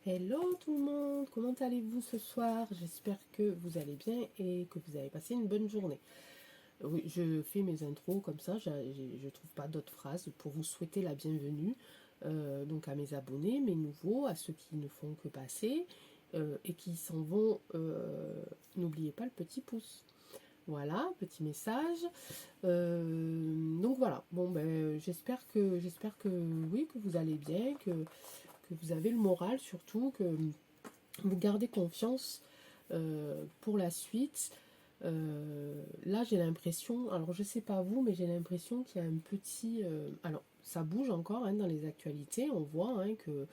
Hello tout le monde, comment allez-vous ce soir? J'espère que vous allez bien et que vous avez passé une bonne journée. Oui, je fais mes intros comme ça, je trouve pas d'autres phrases pour vous souhaiter la bienvenue. Donc à mes abonnés, mes nouveaux, à ceux qui ne font que passer et qui s'en vont, n'oubliez pas le petit pouce. Voilà, petit message. Donc voilà, bon ben j'espère que oui, que vous allez bien, que vous avez le moral surtout, que vous gardez confiance pour la suite. Là, j'ai l'impression, alors je sais pas vous, mais j'ai l'impression qu'il y a un petit. Alors, ça bouge encore hein, dans les actualités. On voit hein, que,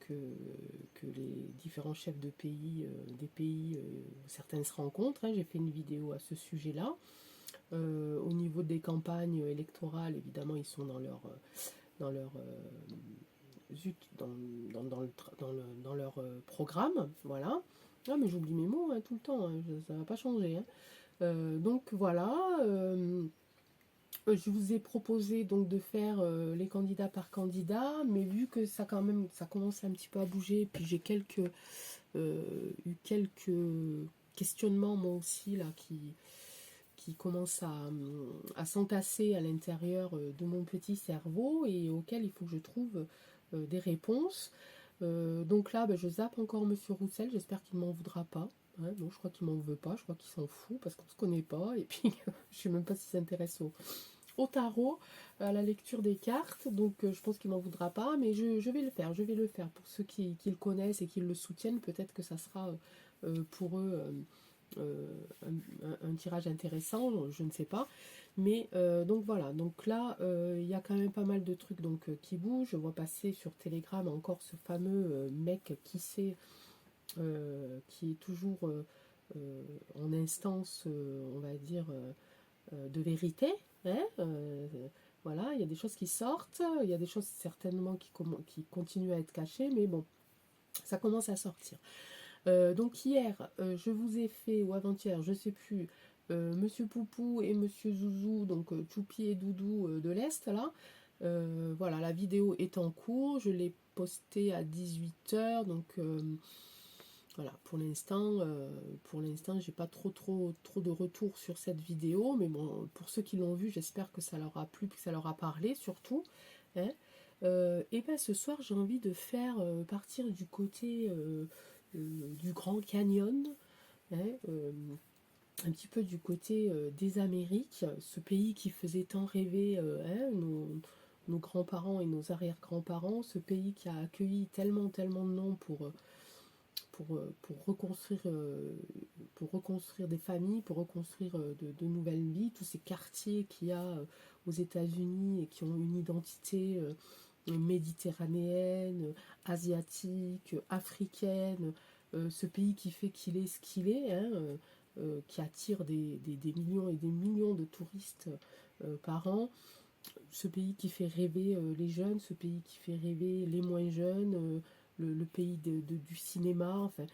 que les différents chefs de pays, des pays, certains se rencontrent. Hein. J'ai fait une vidéo à ce sujet-là. Au niveau des campagnes électorales, évidemment, ils sont dans leur zut, dans leur programme, voilà. Ah, mais j'oublie mes mots hein, tout le temps, hein, ça va pas changer. Hein. Donc voilà, je vous ai proposé donc de faire les candidats par candidat, mais vu que ça quand même, ça commence un petit peu à bouger, puis j'ai eu quelques questionnements moi aussi là qui commencent à s'entasser à l'intérieur de mon petit cerveau et auxquels il faut que je trouve des réponses. Donc là, ben, je zappe encore Monsieur Roussel, j'espère qu'il ne m'en voudra pas. Hein, non, je crois qu'il m'en veut pas, je crois qu'il s'en fout parce qu'on ne se connaît pas. Et puis, je sais même pas s'il s'intéresse au tarot, à la lecture des cartes. Donc, je pense qu'il m'en voudra pas, mais je vais le faire. Je vais le faire pour ceux qui le connaissent et qui le soutiennent. Peut-être que ça sera pour eux un tirage intéressant, je ne sais pas. Mais donc voilà, donc là, il y a quand même pas mal de trucs donc, qui bougent. Je vois passer sur Telegram encore ce fameux mec qui sait, qui est toujours en instance, on va dire, de vérité. Hein, voilà, il y a des choses qui sortent, il y a des choses certainement qui continuent à être cachées, mais bon, ça commence à sortir. Donc hier, je vous ai fait, ou avant-hier, je sais plus, Monsieur Poupou et Monsieur Zouzou, donc Choupi et Doudou de l'Est, là. Voilà, la vidéo est en cours, je l'ai postée à 18 h, donc voilà, pour l'instant, j'ai pas trop de retours sur cette vidéo, mais bon, pour ceux qui l'ont vue, j'espère que ça leur a plu, que ça leur a parlé surtout. Hein. Et bien ce soir, j'ai envie de faire partir du côté du Grand Canyon, hein, un petit peu du côté des Amériques, ce pays qui faisait tant rêver hein, nos grands-parents et nos arrière-grands-parents, ce pays qui a accueilli tellement de noms pour reconstruire des familles, pour reconstruire de nouvelles vies, tous ces quartiers qu'il y a aux États-Unis et qui ont une identité méditerranéenne, asiatique, africaine, ce pays qui fait qu'il est ce qu'il est, hein, qui attire des millions et des millions de touristes par an, ce pays qui fait rêver les jeunes, ce pays qui fait rêver les moins jeunes, le pays du cinéma, enfin,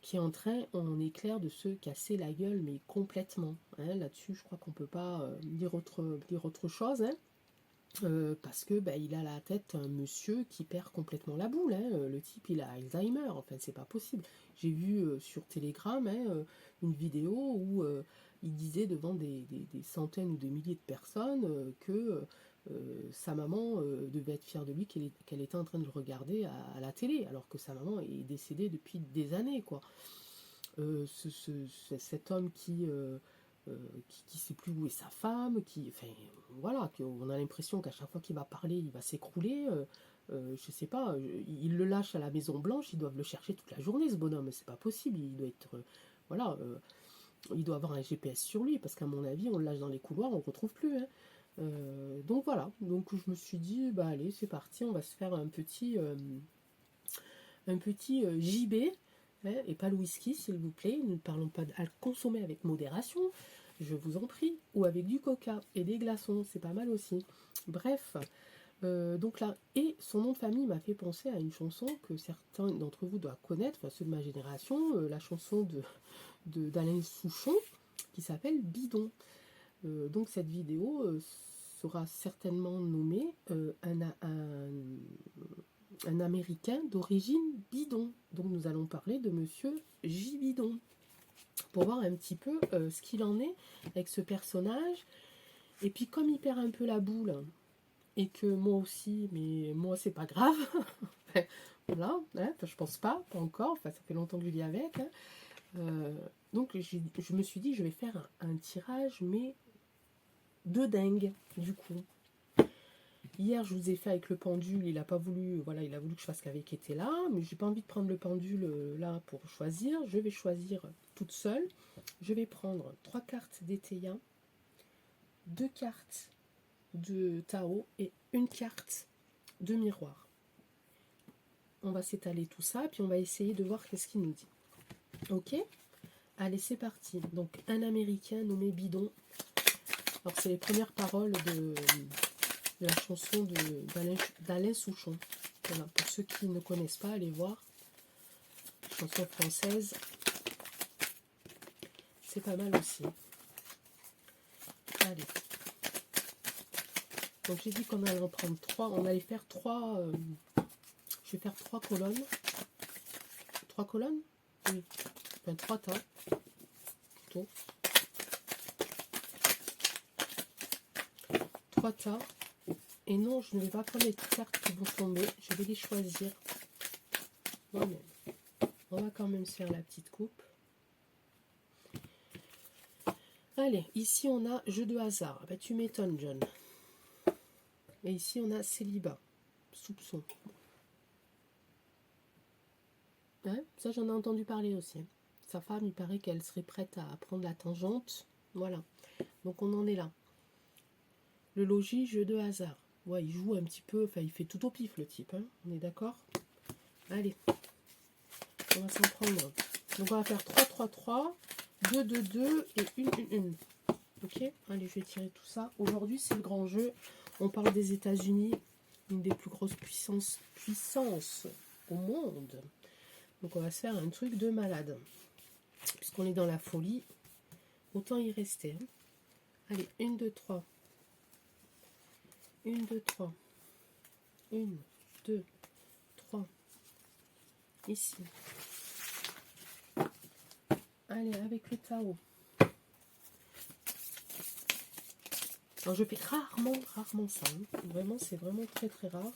qui est en train, en éclair, de se casser la gueule, mais complètement. Hein. Là-dessus, je crois qu'on ne peut pas dire autre chose. Hein. Parce que bah, il a la tête un monsieur qui perd complètement la boule. Hein. Le type, il a Alzheimer. Enfin, c'est pas possible. J'ai vu sur Telegram hein, une vidéo où il disait devant des centaines ou des milliers de personnes que sa maman devait être fière de lui, qu'elle était en train de le regarder à la télé, alors que sa maman est décédée depuis des années, quoi. Cet homme qui sait plus où est sa femme, enfin, voilà, on a l'impression qu'à chaque fois qu'il va parler, il va s'écrouler. Je sais pas, il le lâche à la Maison Blanche, ils doivent le chercher toute la journée, ce bonhomme, c'est pas possible, il doit être, voilà, il doit avoir un GPS sur lui, parce qu'à mon avis, on le lâche dans les couloirs, on le retrouve plus. Hein. Donc voilà, donc je me suis dit, bah allez, c'est parti, on va se faire un petit JB, hein, et pas le whisky s'il vous plaît, ne parlons pas à le consommer avec modération, je vous en prie, ou avec du coca et des glaçons, c'est pas mal aussi. Bref, donc là, et son nom de famille m'a fait penser à une chanson que certains d'entre vous doivent connaître, enfin ceux de ma génération, la chanson d'Alain Souchon, qui s'appelle Bidon. Donc cette vidéo sera certainement nommée un Américain d'origine bidon. Donc nous allons parler de Monsieur J. Bidon. Pour voir un petit peu ce qu'il en est avec ce personnage. Et puis comme il perd un peu la boule, et que moi aussi, mais moi c'est pas grave, voilà, hein, je pense pas encore, enfin ça fait longtemps que je vis avec, hein. Donc je me suis dit je vais faire un tirage, mais de dingue, du coup. Hier, je vous ai fait avec le pendule, il a pas voulu, voilà, il a voulu que je fasse qu'avec qui était là, mais j'ai pas envie de prendre le pendule là pour choisir. Je vais choisir toute seule. Je vais prendre 3 cartes d'Eteia, 2 cartes de Tao et une carte de miroir. On va s'étaler tout ça, puis on va essayer de voir qu'est-ce qu'il nous dit. Ok? Allez, c'est parti. Donc, un Américain nommé Bidon. Alors, c'est les premières paroles de la chanson d'Alain Souchon. Voilà, pour ceux qui ne connaissent pas, allez voir. Chanson française. C'est pas mal aussi. Allez. Donc j'ai dit qu'on allait en prendre 3. On allait faire 3. Je vais faire 3 colonnes. 3 colonnes? Oui. Enfin 3 tas. Plutôt. 3 tas. Et non, je ne vais pas prendre les cartes qui vont tomber. Je vais les choisir moi-même. On va quand même se faire la petite coupe. Allez, ici on a jeu de hasard. Ben, tu m'étonnes, John. Et ici on a célibat. Soupçon. Ouais, ça j'en ai entendu parler aussi. Sa femme, il paraît qu'elle serait prête à prendre la tangente. Voilà. Donc on en est là. Le logis, jeu de hasard. Ouais, il joue un petit peu, enfin il fait tout au pif le type, hein. On est d'accord? Allez, on va s'en prendre. Donc on va faire 3, 3, 3, 2, 2, 2 et 1, 1, 1. Ok, allez, je vais tirer tout ça. Aujourd'hui, c'est le grand jeu. On parle des États-Unis, une des plus grosses puissances au monde. Donc on va se faire un truc de malade. Puisqu'on est dans la folie, autant y rester. Hein. Allez, 1, 2, 3. 1, 2, 3. 1, 2, 3. Ici. Allez, avec le Tao. Alors, je fais rarement ça. Hein. Vraiment, c'est vraiment très très rare.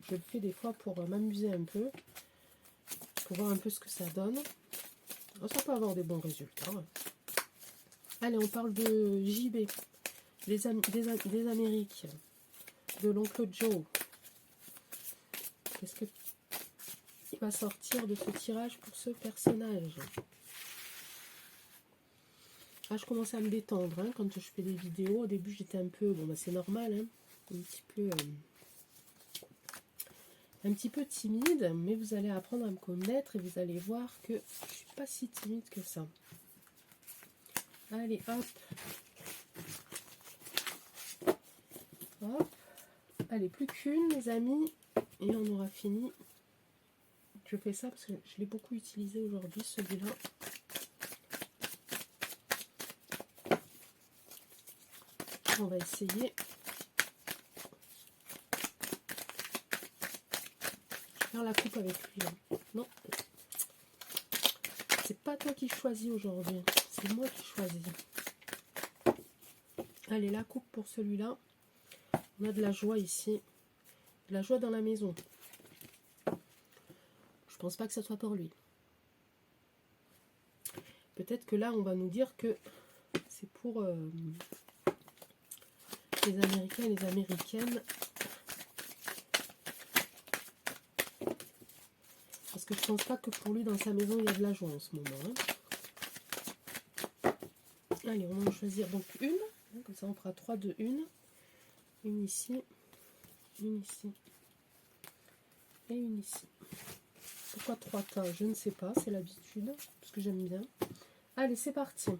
Je le fais des fois pour m'amuser un peu. Pour voir un peu ce que ça donne. Alors, ça peut avoir des bons résultats. Ouais. Allez, on parle de JB. Des Amériques. De l'oncle Joe. Qu'est-ce que il va sortir de ce tirage pour ce personnage? Ah, je commence à me détendre hein, quand je fais des vidéos. Au début, j'étais un peu... Bon, bah, c'est normal. Hein, un petit peu timide. Mais vous allez apprendre à me connaître et vous allez voir que je ne suis pas si timide que ça. Allez, hop. Hop. Allez, plus qu'une, les amis. Et on aura fini. Je fais ça parce que je l'ai beaucoup utilisé aujourd'hui, celui-là. On va essayer. Je vais faire la coupe avec lui. Là. Non. C'est pas toi qui choisis aujourd'hui. C'est moi qui choisis. Allez, la coupe pour celui-là. On a de la joie ici. De la joie dans la maison. Je pense pas que ça soit pour lui. Peut-être que là, on va nous dire que c'est pour les Américains et les Américaines. Parce que je pense pas que pour lui, dans sa maison, il y a de la joie en ce moment. Hein. Allez, on va en choisir donc une. Comme ça, on fera 3 de 1. Une ici. Une ici. Et une ici. Pourquoi 3 tas? Je ne sais pas, c'est l'habitude. Parce que j'aime bien. Allez, c'est parti.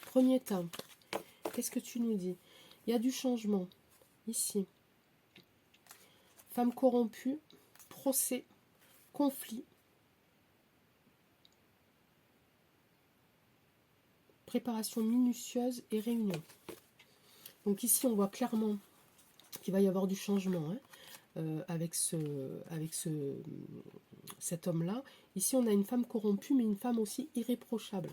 Premier tas. Qu'est-ce que tu nous dis? Il y a du changement. Ici. Femme corrompue. Procès. Conflit. Préparation minutieuse et réunion. Donc ici, on voit clairement qu'il va y avoir du changement. Hein. cet homme-là. Ici, on a une femme corrompue, mais une femme aussi irréprochable.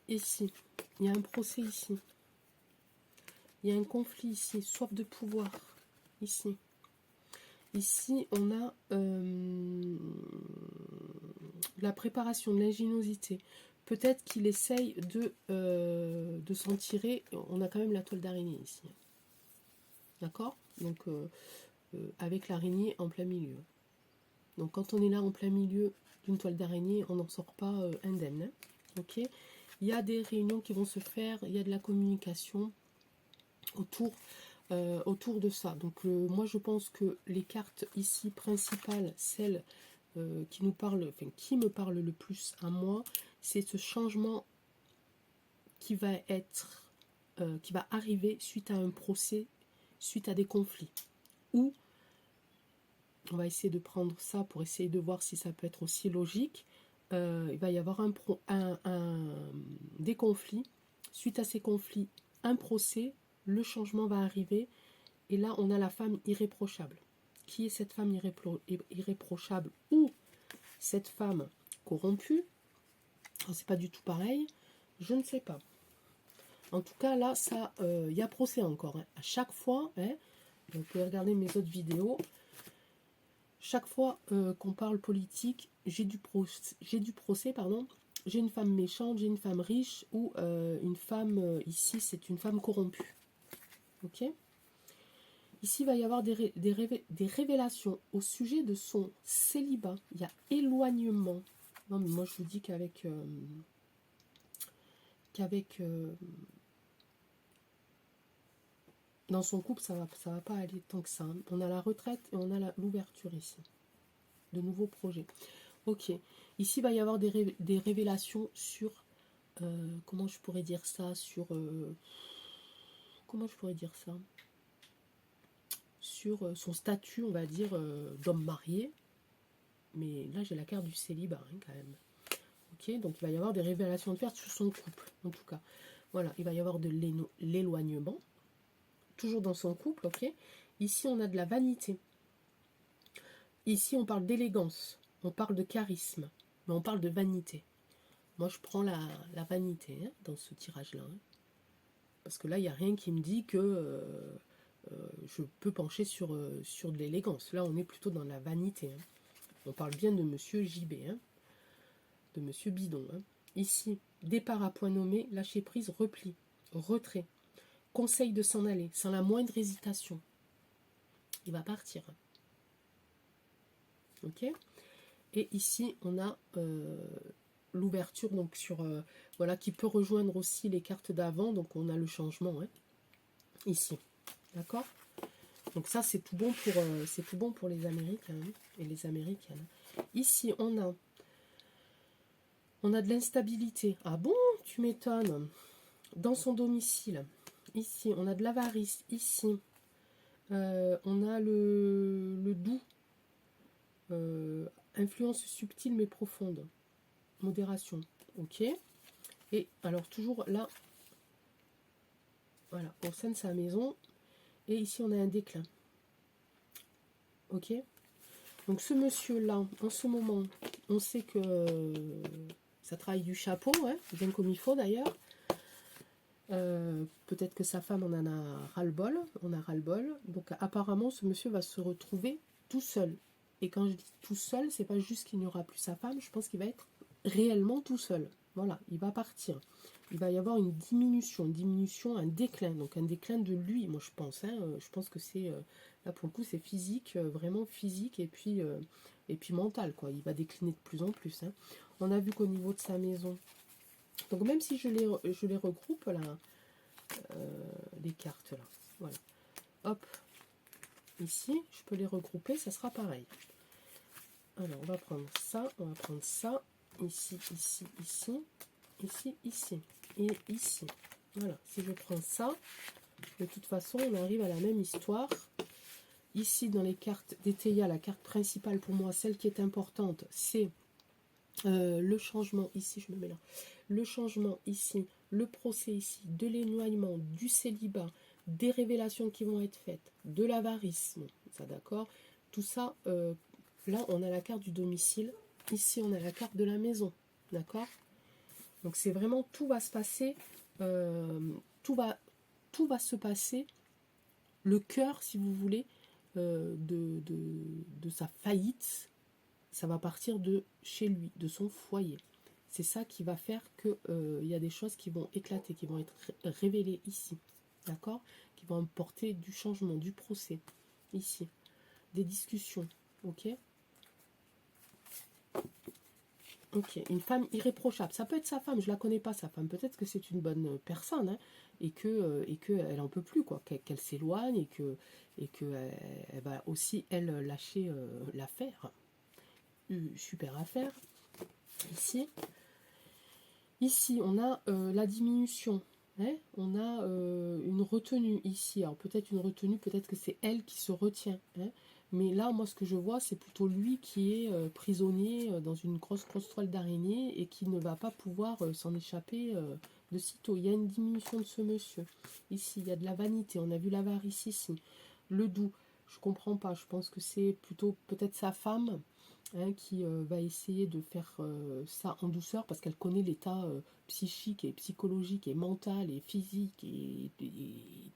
Ici, il y a un procès ici. Il y a un conflit ici, soif de pouvoir. Ici. Ici, on a la préparation, de l'ingéniosité. Peut-être qu'il essaye de s'en tirer. On a quand même la toile d'araignée ici. D'accord? Donc, avec l'araignée en plein milieu. Donc, quand on est là en plein milieu d'une toile d'araignée, on n'en sort pas indemne. Hein. Ok? Il y a des réunions qui vont se faire, il y a de la communication autour de ça. Donc, moi, je pense que les cartes ici principales, celles qui nous parlent, enfin, qui me parlent le plus à moi, c'est ce changement qui va qui va arriver suite à un procès, suite à des conflits. Ou, on va essayer de prendre ça pour essayer de voir si ça peut être aussi logique. Il va y avoir des conflits. Suite à ces conflits, un procès, le changement va arriver. Et là, on a la femme irréprochable. Qui est cette femme irréprochable ou cette femme corrompue? C'est pas du tout pareil. Je ne sais pas. En tout cas, là, ça, y a procès encore. Hein. À chaque fois, hein, vous pouvez regarder mes autres vidéos. Chaque fois qu'on parle politique, j'ai du procès, pardon. J'ai une femme méchante, j'ai une femme riche ou une femme, ici, c'est une femme corrompue. Ok? Ici, il va y avoir des révélations au sujet de son célibat. Il y a éloignement. Non, mais moi, je vous dis qu'avec dans son couple, ça va pas aller tant que ça. Hein. On a la retraite et on a l'ouverture ici. De nouveaux projets. Ok. Ici, il va y avoir des révélations sur... comment je pourrais dire ça? Sur... comment je pourrais dire ça? Sur son statut, on va dire, d'homme marié. Mais là, j'ai la carte du célibat, hein, quand même. Ok, donc il va y avoir des révélations de faire sur son couple, en tout cas. Voilà, il va y avoir de l'éloignement. Toujours dans son couple, ok. Ici, on a de la vanité. Ici, on parle d'élégance. On parle de charisme. Mais on parle de vanité. Moi, je prends la vanité hein, dans ce tirage-là. Hein. Parce que là, il n'y a rien qui me dit que je peux pencher sur de l'élégance. Là, on est plutôt dans la vanité. Hein. On parle bien de Monsieur JB, hein, de Monsieur Bidon. Hein. Ici, départ à point nommé, lâcher prise, repli, retrait. Conseil de s'en aller, sans la moindre hésitation. Il va partir. Ok. Et ici, on a l'ouverture donc sur voilà qui peut rejoindre aussi les cartes d'avant. Donc on a le changement hein, ici. D'accord. Donc ça c'est tout bon pour les Américains hein, et les Américaines. Ici on a de l'instabilité. Ah bon, tu m'étonnes. Dans son domicile. Ici on a de l'avarice. Ici on a le doux. Influence subtile mais profonde. Modération. Ok. Et alors toujours là. Voilà. On scène sa maison. Et ici on a un déclin. Ok. Donc ce monsieur-là, en ce moment, on sait que ça travaille du chapeau, hein, bien comme il faut d'ailleurs. Peut-être que sa femme on en a ras-le-bol, Donc apparemment ce monsieur va se retrouver tout seul. Et quand je dis tout seul, c'est pas juste qu'il n'y aura plus sa femme, je pense qu'il va être réellement tout seul. Voilà, il va partir. Il va y avoir une diminution, un déclin. Donc un déclin de lui, moi je pense. Hein, je pense que c'est, là pour le coup c'est physique, vraiment physique et puis mental. Quoi. Il va décliner de plus en plus. Hein. On a vu qu'au niveau de sa maison, donc même si je les regroupe là, les cartes là, voilà. Hop, ici, je peux les regrouper, ça sera pareil. Alors on va prendre ça, ici, ici, ici, ici, ici, et ici. Voilà, si je prends ça, de toute façon on arrive à la même histoire. Ici dans les cartes d'Eteia, la carte principale pour moi, celle qui est importante, c'est le changement, ici je me mets là, le changement ici, le procès ici, de l'éloignement, du célibat, des révélations qui vont être faites, de l'avarice, bon, ça d'accord, tout ça, là on a la carte du domicile, ici on a la carte de la maison, d'accord. Donc c'est vraiment, tout va se passer, tout va se passer, le cœur, si vous voulez, de sa faillite, ça va partir de chez lui, de son foyer. C'est ça qui va faire que il y a des choses qui vont éclater, qui vont être révélées ici, d'accord, qui vont apporter du changement, du procès, ici, des discussions, ok. Ok, une femme irréprochable. Ça peut être sa femme, je la connais pas, sa femme. Peut-être que c'est une bonne personne, hein, et que elle en peut plus, quoi, qu'elle s'éloigne et que elle va aussi elle lâcher l'affaire. Super affaire. Ici, on a la diminution. Hein, on a une retenue ici. Alors peut-être une retenue, peut-être que c'est elle qui se retient. Hein. Mais là, moi, ce que je vois, c'est plutôt lui qui est prisonnier dans une grosse toile d'araignée et qui ne va pas pouvoir s'en échapper de sitôt. Il y a une diminution de ce monsieur. Ici, il y a de la vanité. On a vu l'avarice ici. Le doux, je comprends pas. Je pense que c'est plutôt peut-être sa femme, hein, qui va essayer de faire ça en douceur parce qu'elle connaît l'état psychique et psychologique et mental et physique et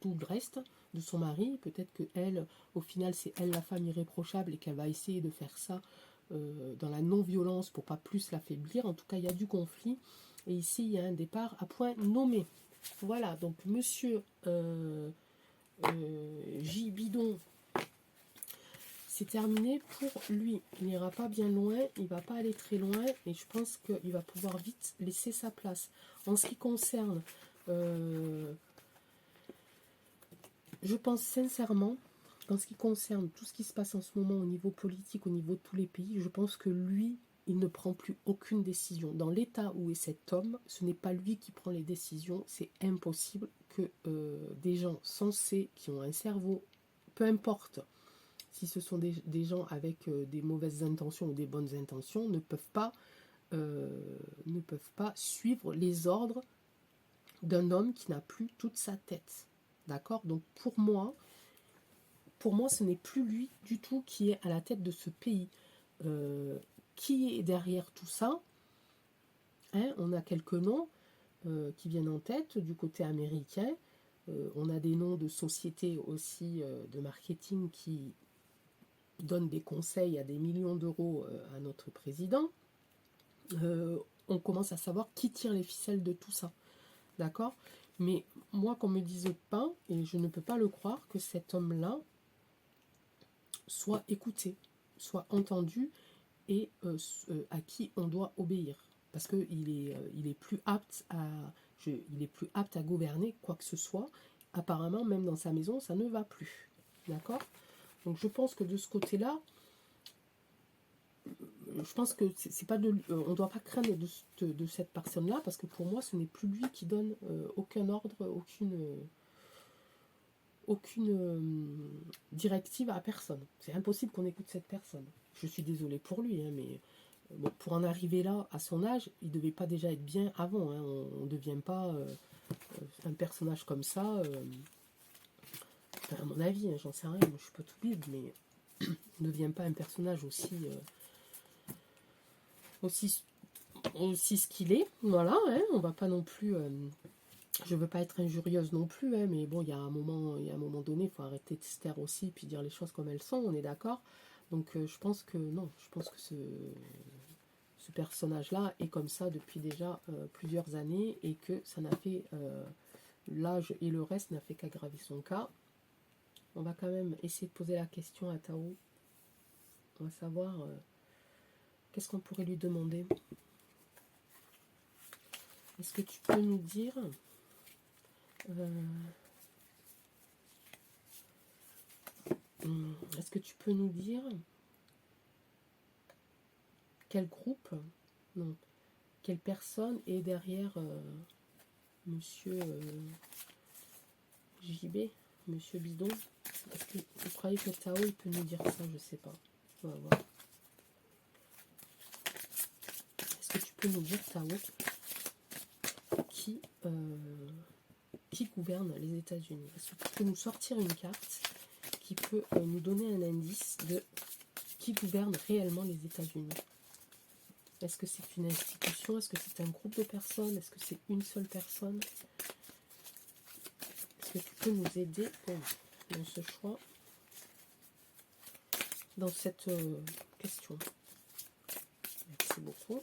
tout le reste de son mari. Peut-être que elle, au final, c'est elle la femme irréprochable et qu'elle va essayer de faire ça dans la non-violence pour pas plus l'affaiblir. En tout cas, il y a du conflit. Et ici, il y a un départ à point nommé. Voilà, donc monsieur J. Bidon, c'est terminé pour lui. Il n'ira pas bien loin, il va pas aller très loin, et je pense qu'il va pouvoir vite laisser sa place. En ce qui concerne, je pense sincèrement, en ce qui concerne tout ce qui se passe en ce moment au niveau politique, au niveau de tous les pays, je pense que lui, il ne prend plus aucune décision. Dans l'état où est cet homme, ce n'est pas lui qui prend les décisions, c'est impossible que des gens sensés, qui ont un cerveau, peu importe, si ce sont des gens avec des mauvaises intentions ou des bonnes intentions, ne peuvent pas suivre les ordres d'un homme qui n'a plus toute sa tête. D'accord? Donc pour moi, ce n'est plus lui du tout qui est à la tête de ce pays. Qui est derrière tout ça? Hein, on a quelques noms qui viennent en tête du côté américain. On a des noms de sociétés aussi de marketing qui donne des conseils à des millions d'euros à notre président, on commence à savoir qui tire les ficelles de tout ça. D'accord? Mais moi, qu'on me dise pas, et je ne peux pas le croire, que cet homme-là soit écouté, soit entendu et à qui on doit obéir. Parce qu'il est plus apte il est plus apte à gouverner quoi que ce soit. Apparemment, même dans sa maison, ça ne va plus. D'accord? Donc je pense que de ce côté-là, je pense que c'est pas on ne doit pas craindre de cette personne-là, parce que pour moi, ce n'est plus lui qui donne aucun ordre, aucune directive à personne. C'est impossible qu'on écoute cette personne. Je suis désolée pour lui, hein, mais bon, pour en arriver là, à son âge, il ne devait pas déjà être bien avant. Hein. On ne devient pas un personnage comme ça. Enfin, à mon avis, hein, j'en sais rien, moi, je suis pas tout bide, mais on ne devient pas un personnage aussi ce qu'il est, voilà, hein, on va pas non plus, je veux pas être injurieuse non plus, hein, mais bon, il y a un moment donné, il faut arrêter de se taire aussi, puis dire les choses comme elles sont, on est d'accord. Donc je pense que non, je pense que ce personnage-là est comme ça depuis déjà plusieurs années, et que ça n'a fait, l'âge et le reste n'a fait qu'aggraver son cas. On va quand même essayer de poser la question à Tao, on va savoir qu'est-ce qu'on pourrait lui demander. Est-ce que tu peux nous dire est-ce que tu peux nous dire quel groupe, non, quelle personne est derrière Monsieur JB, Monsieur Bidon? Est-ce que vous croyez que Tao il peut nous dire ça? Je sais pas. On va voir. Est-ce que tu peux nous dire, Tao, qui qui gouverne les États-Unis? Est-ce que tu peux nous sortir une carte qui peut nous donner un indice de qui gouverne réellement les États-Unis? Est-ce que c'est une institution? Est-ce que c'est un groupe de personnes? Est-ce que c'est une seule personne? Est-ce que tu peux nous aider dans ce choix, dans cette question? Merci beaucoup.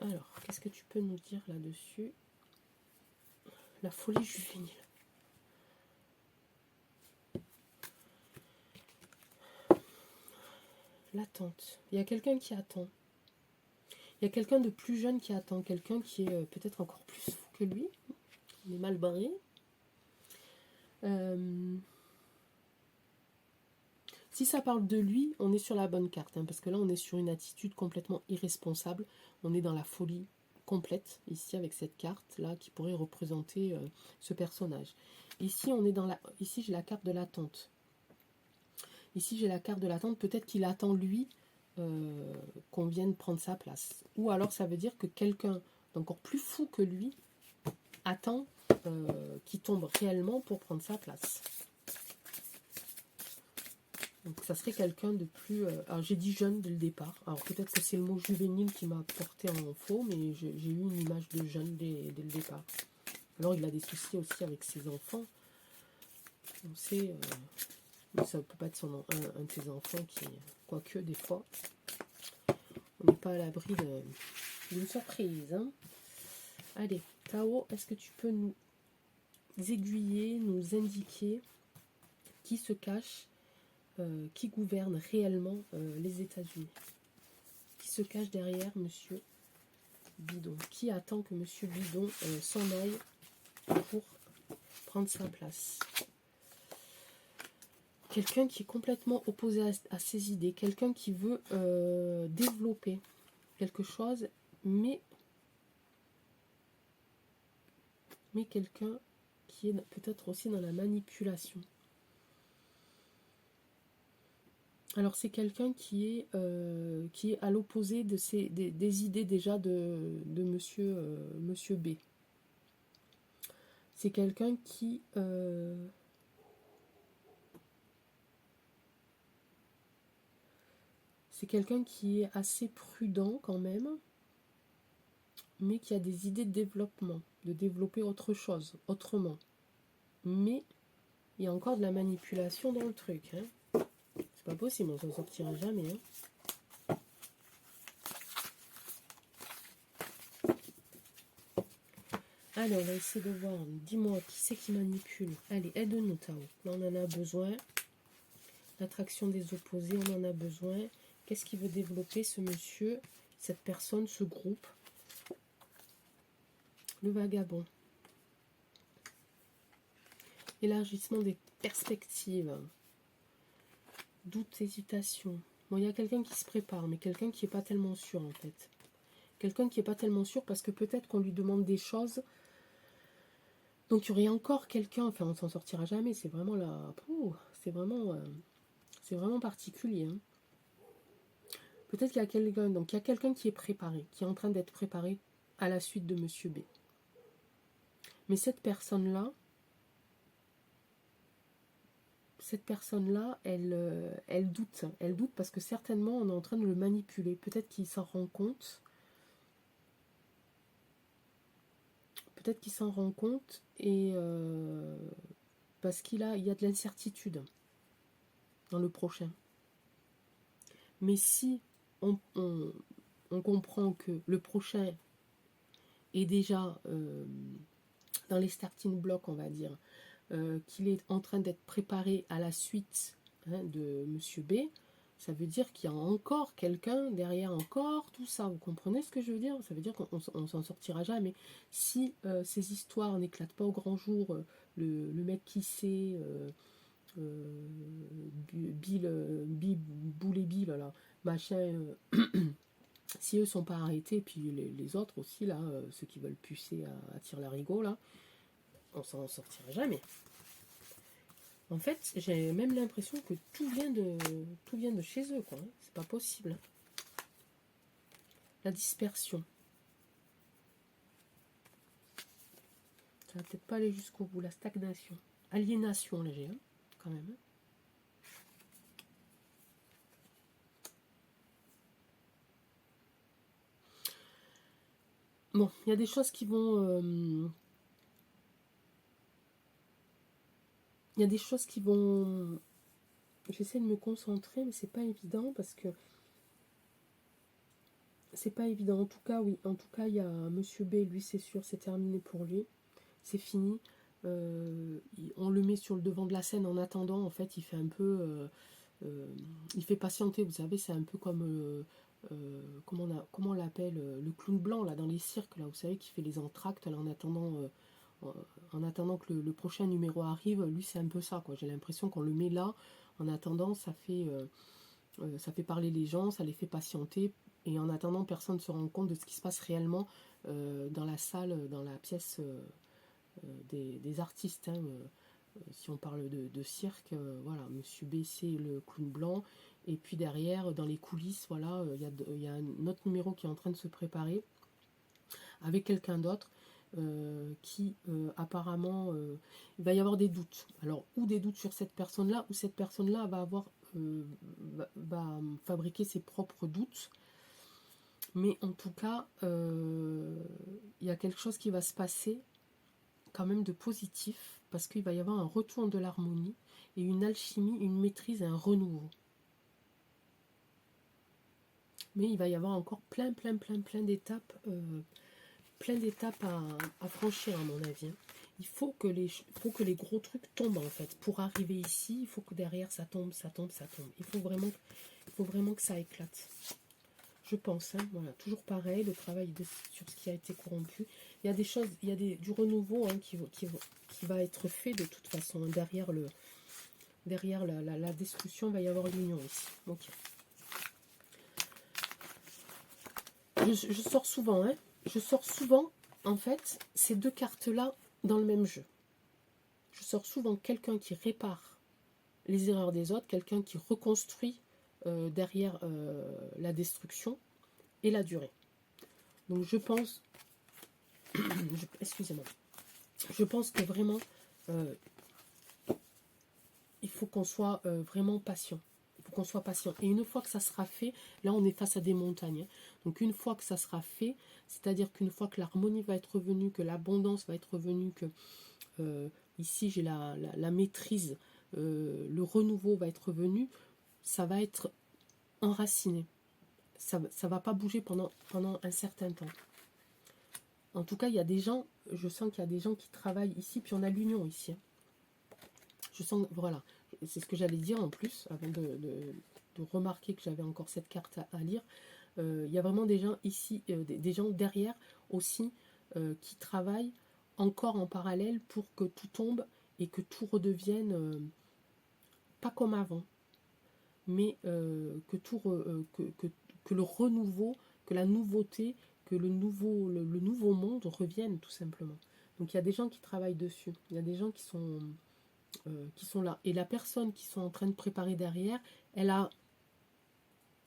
Alors, qu'est-ce que tu peux nous dire là-dessus? La folie juvénile. L'attente. Il y a quelqu'un qui attend. Il y a quelqu'un de plus jeune qui attend. Quelqu'un qui est peut-être encore plus fou que lui. Il est mal barré. Si ça parle de lui, on est sur la bonne carte. Parce que là, on est sur une attitude complètement irresponsable. On est dans la folie complète, ici, avec cette carte-là, qui pourrait représenter ce personnage. Ici, ici j'ai la carte de l'attente. Ici, j'ai la carte de l'attente. Peut-être qu'il attend, lui, qu'on vienne prendre sa place. Ou alors, ça veut dire que quelqu'un d'encore plus fou que lui attend qu'il tombe réellement pour prendre sa place. Donc, ça serait quelqu'un de plus... alors, j'ai dit jeune dès le départ. Alors, peut-être que c'est le mot juvénile qui m'a porté en faux, mais j'ai eu une image de jeune dès le départ. Alors, il a des soucis aussi avec ses enfants. On sait... ça ne peut pas être un de ses enfants qui, quoique des fois, on n'est pas à l'abri d'une surprise. Hein. Allez, Tao, est-ce que tu peux nous aiguiller, nous indiquer qui se cache, qui gouverne réellement les États-Unis? Qui se cache derrière Monsieur Bidon? Qui attend que Monsieur Bidon s'en aille pour prendre sa place? Quelqu'un qui est complètement opposé à ses idées, quelqu'un qui veut développer quelque chose, mais quelqu'un qui est peut-être aussi dans la manipulation. Alors c'est quelqu'un qui est à l'opposé de des idées déjà de monsieur B. C'est quelqu'un qui... c'est quelqu'un qui est assez prudent quand même, mais qui a des idées de développement, de développer autre chose, autrement. Mais il y a encore de la manipulation dans le truc. Hein. C'est pas possible, on s'en sortira jamais. Hein. Allez, on va essayer de voir. Dis-moi, qui c'est qui manipule? Allez, aide-nous, Tao. Là, on en a besoin. L'attraction des opposés, on en a besoin. Qu'est-ce qu'il veut développer, ce monsieur, cette personne, ce groupe? Le vagabond. Élargissement des perspectives. Doute, hésitation. Bon, il y a quelqu'un qui se prépare, mais quelqu'un qui n'est pas tellement sûr, en fait. Quelqu'un qui n'est pas tellement sûr parce que peut-être qu'on lui demande des choses. Donc, il y aurait encore quelqu'un... Enfin, on ne s'en sortira jamais. C'est vraiment là... C'est vraiment particulier. Hein. Peut-être qu'il y a quelqu'un... Donc, il y a quelqu'un qui est préparé, qui est en train d'être préparé à la suite de Monsieur B. Mais cette personne-là, elle doute. Elle doute parce que certainement, on est en train de le manipuler. Peut-être qu'il s'en rend compte. Peut-être qu'il s'en rend compte et parce il y a de l'incertitude dans le prochain. Mais si on comprend que le prochain est déjà dans les starting blocks, on va dire, qu'il est en train d'être préparé à la suite de Monsieur B, ça veut dire qu'il y a encore quelqu'un derrière, encore tout ça. Vous comprenez ce que je veux dire? Ça veut dire qu'on s'en sortira jamais. Si ces histoires n'éclatent pas au grand jour, le mec qui sait, Boule et Bill, là, machin, si eux sont pas arrêtés, puis les autres aussi, là, ceux qui veulent pucer à tire-larigot, là, on s'en sortira jamais. En fait, j'ai même l'impression que tout vient de chez eux, quoi. C'est pas possible. la dispersion. Ça va peut-être pas aller jusqu'au bout, la stagnation. Aliénation léger, hein, quand même. Bon, il y a des choses qui vont... il y a des choses qui vont... J'essaie de me concentrer, mais c'est pas évident parce que... C'est pas évident. En tout cas, oui. En tout cas, il y a Monsieur B, lui, c'est sûr, c'est terminé pour lui. C'est fini. On le met sur le devant de la scène en attendant. En fait, il fait un peu... il fait patienter, vous savez, c'est un peu comme... comment on l'appelle, le clown blanc, là, dans les cirques, là, vous savez, qui fait les entr'actes, là, en attendant que le prochain numéro arrive. Lui, c'est un peu ça, quoi. J'ai l'impression qu'on le met là. En attendant, ça fait parler les gens, ça les fait patienter. Et en attendant, personne ne se rend compte de ce qui se passe réellement dans la salle, dans la pièce des artistes. Hein, si on parle de cirque, voilà, Monsieur B, c'est le clown blanc. Et puis derrière, dans les coulisses, voilà, il y a un autre numéro qui est en train de se préparer avec quelqu'un d'autre. Qui apparemment il va y avoir des doutes. Alors, ou des doutes sur cette personne-là, ou cette personne-là va avoir va fabriquer ses propres doutes. Mais en tout cas, il y a quelque chose qui va se passer quand même de positif, parce qu'il va y avoir un retour de l'harmonie et une alchimie, une maîtrise et un renouveau. Mais il va y avoir encore plein d'étapes à franchir, à mon avis. Il faut que les gros trucs tombent, en fait. Pour arriver ici, il faut que derrière ça tombe. Il faut vraiment que ça éclate. Je pense, hein, voilà, toujours pareil, le travail sur ce qui a été corrompu. Il y a des choses, il y a du renouveau hein, qui va être fait de toute façon. Derrière la destruction, il va y avoir l'union ici. Ok. Je sors souvent, hein. Je sors souvent, en fait, ces deux cartes-là dans le même jeu. Je sors souvent quelqu'un qui répare les erreurs des autres, quelqu'un qui reconstruit derrière la destruction et la durée. Donc je pense, excusez-moi, je pense que vraiment, il faut qu'on soit vraiment patient. Il faut qu'on soit patient. Et une fois que ça sera fait, là on est face à des montagnes. Donc une fois que ça sera fait, c'est-à-dire qu'une fois que l'harmonie va être revenue, que l'abondance va être revenue, que ici j'ai la maîtrise, le renouveau va être revenu, ça va être enraciné. Ça ne va pas bouger pendant un certain temps. En tout cas, il y a des gens, je sens qu'il y a des gens qui travaillent ici, puis on a l'union ici. Hein. Je sens, voilà, c'est ce que j'allais dire en plus, avant de remarquer que j'avais encore cette carte à lire. Il y a vraiment des gens ici, des gens derrière aussi, qui travaillent encore en parallèle pour que tout tombe et que tout redevienne pas comme avant, mais que le renouveau, que la nouveauté, que le nouveau monde revienne tout simplement. Donc il y a des gens qui travaillent dessus, il y a des gens qui sont là. Et la personne qui sont en train de préparer derrière, elle a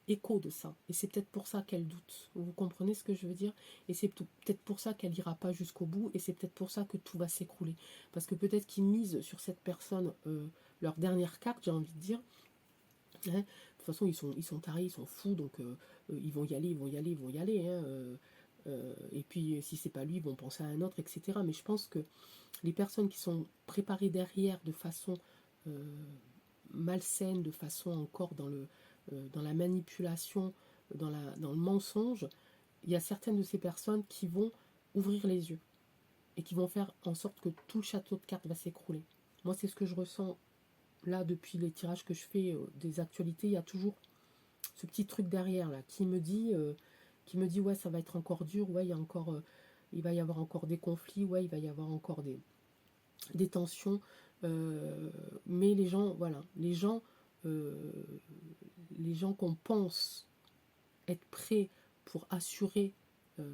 écho de ça. Et c'est peut-être pour ça qu'elle doute. Vous comprenez ce que je veux dire? Et c'est peut-être pour ça qu'elle n'ira pas jusqu'au bout. Et c'est peut-être pour ça que tout va s'écrouler. Parce que peut-être qu'ils misent sur cette personne leur dernière carte, j'ai envie de dire. Hein, de toute façon, ils sont tarés, ils sont fous, donc ils vont y aller. Hein, et puis, si c'est pas lui, ils vont penser à un autre, etc. Mais je pense que les personnes qui sont préparées derrière de façon malsaine, de façon encore dans la manipulation, dans le mensonge, il y a certaines de ces personnes qui vont ouvrir les yeux et qui vont faire en sorte que tout le château de cartes va s'écrouler. Moi, c'est ce que je ressens là depuis les tirages que je fais des actualités. Il y a toujours ce petit truc derrière là qui me dit ouais, ça va être encore dur, ouais, il va y avoir encore des conflits, ouais, il va y avoir encore des tensions, mais les gens, voilà, les gens qu'on pense être prêts euh,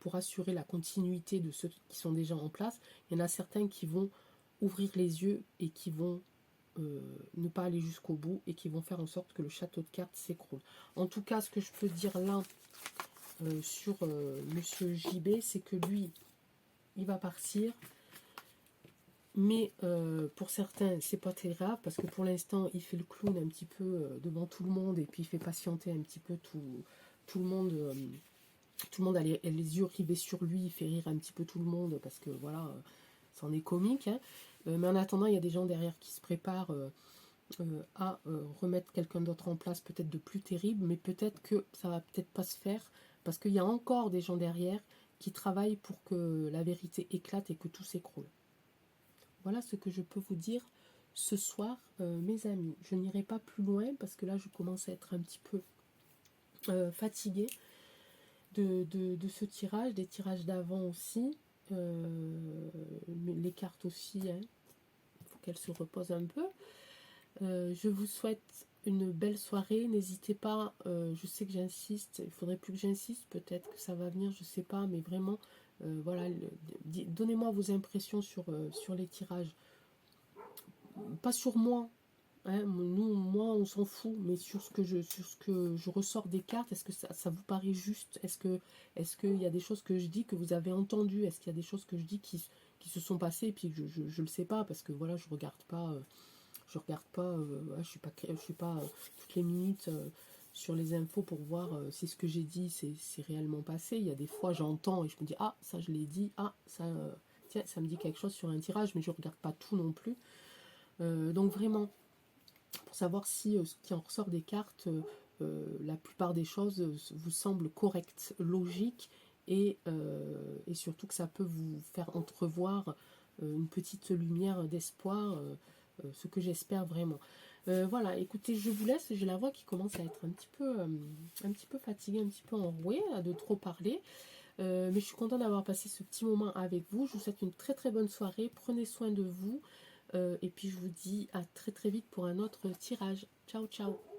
pour assurer la continuité de ceux qui sont déjà en place, il y en a certains qui vont ouvrir les yeux et qui vont ne pas aller jusqu'au bout et qui vont faire en sorte que le château de cartes s'écroule. En tout cas, ce que je peux dire là sur Monsieur JB, c'est que lui, il va partir. Mais pour certains, c'est pas très grave parce que pour l'instant, il fait le clown un petit peu devant tout le monde et puis il fait patienter un petit peu tout le monde. Tout le monde a les yeux rivés sur lui, il fait rire un petit peu tout le monde parce que voilà, c'en est comique. Hein. Mais en attendant, il y a des gens derrière qui se préparent à remettre quelqu'un d'autre en place, peut-être de plus terrible, mais peut-être que ça va peut-être pas se faire parce qu'il y a encore des gens derrière qui travaillent pour que la vérité éclate et que tout s'écroule. Voilà ce que je peux vous dire ce soir, mes amis. Je n'irai pas plus loin parce que là, je commence à être un petit peu fatiguée de ce tirage, des tirages d'avant aussi. Les cartes aussi, hein. Il faut qu'elles se reposent un peu. Je vous souhaite une belle soirée. N'hésitez pas, je sais que j'insiste, il faudrait plus que j'insiste, peut-être que ça va venir, je sais pas, mais vraiment, voilà, donnez-moi vos impressions sur les tirages. Pas sur moi, hein, moi on s'en fout, mais sur ce que je ressors des cartes, est-ce que ça vous paraît juste? Est-ce qu'il y a des choses que je dis que vous avez entendues? Est-ce qu'il y a des choses que je dis qui se sont passées et puis je le sais pas parce que voilà, je regarde pas je suis pas toutes les minutes sur les infos pour voir si ce que j'ai dit c'est réellement passé. Il y a des fois j'entends et je me dis ah ça je l'ai dit, ah ça tiens ça me dit quelque chose sur un tirage, mais je regarde pas tout non plus. Donc vraiment, pour savoir si ce qui en ressort des cartes, la plupart des choses vous semblent correctes, logiques, et surtout que ça peut vous faire entrevoir une petite lumière d'espoir, ce que j'espère vraiment. Voilà, écoutez, je vous laisse, j'ai la voix qui commence à être un petit peu fatiguée, un petit peu enrouée, de trop parler. Mais je suis contente d'avoir passé ce petit moment avec vous. Je vous souhaite une très très bonne soirée. Prenez soin de vous. Et puis je vous dis à très très vite pour un autre tirage. Ciao ciao.